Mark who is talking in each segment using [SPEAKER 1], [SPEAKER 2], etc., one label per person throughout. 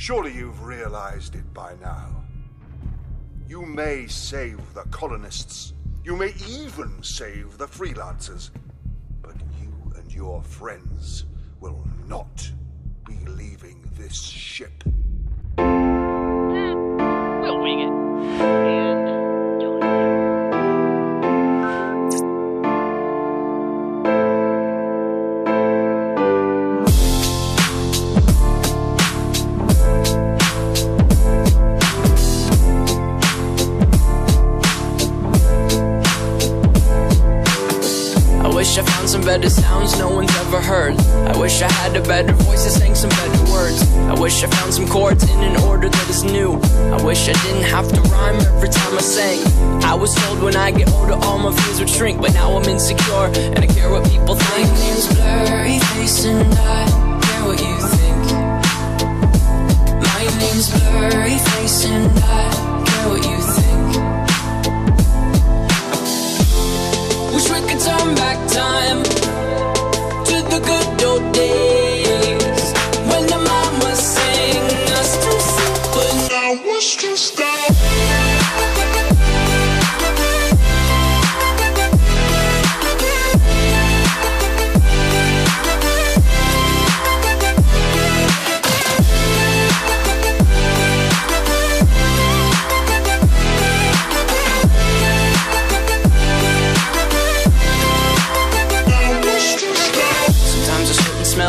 [SPEAKER 1] Surely you've realized it by now. You may save the colonists. You may even save the freelancers. But you and your friends will not be leaving this ship.
[SPEAKER 2] We'll wing it. And done.
[SPEAKER 3] I wish I found some better sounds no one's ever heard. I wish I had a better voice that sang some better words. I wish I found some chords in an order that is new. I wish I didn't have to rhyme every time I sang. I was told when I get older all my fears would shrink, but now I'm insecure and I care what people think. My name's Blurry Face and I care what you think. My name's Blurry Face and I care what you think. Wish we could turn back time to the good old days when the mama sang us to sleep, but now we're stressed out.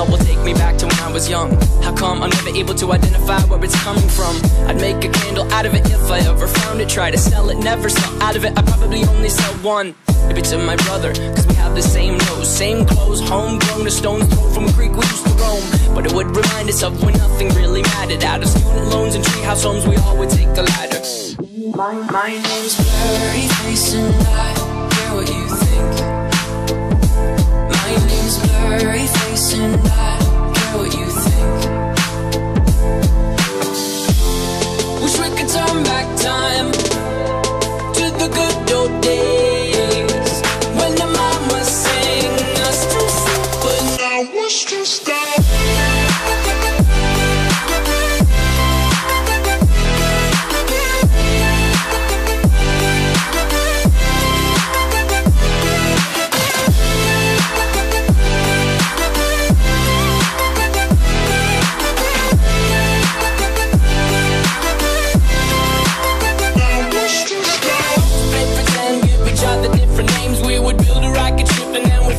[SPEAKER 3] Will take me back to when I was young. How come I'm never able to identify where it's coming from? I'd make a candle out of it if I ever found it. Try to sell it, never sell out of it. I probably only sell one. Maybe to my brother, cause we have the same nose, same clothes, homegrown, a stone's throw from a creek we used to roam. But it would remind us of when nothing really mattered. Out of student loans and treehouse homes, we all would take the ladder. My name's Blurry Face and I care what you think. My name's Blurry Face and I care what you think. Wish we could turn back time to the good old days when the mama sang us to sleep, but now we're stressed out.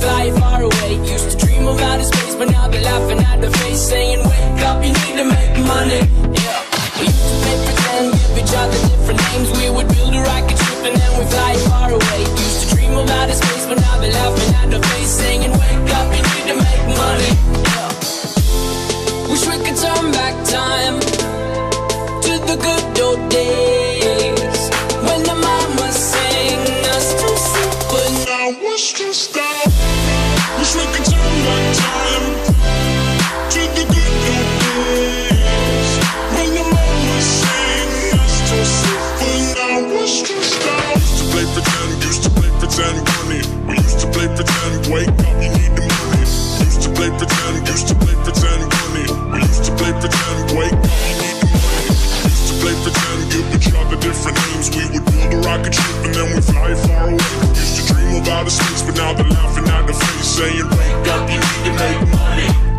[SPEAKER 3] Fly far away, used to dream of outer space, but now they're laughing at the face, saying, wake up, you need to make money. Yeah, we used to play pretend, give each other different names. We would build a rocket ship and then we fly far away. Used to dream of outer space, but now they're laughing at the face, saying, wake up, you need to make money. Yeah, wish we could turn back time to the good old days when the mama sang us to sleep, but now we're stressed out. Wish we could turn back time to the good old days when the mama sang us to sleep, but now we're stressed out. Used to play pretend, bunny. We used to play pretend, wake up, you need the money. Used to play pretend, bunny. We used to play pretend, wake up, you need the money. Used to play pretend, give each other different names. We would build a rocket ship and then we fly far away. Used to dream of outer space, but now they're laughing at the face, saying, wake up, you need to make money.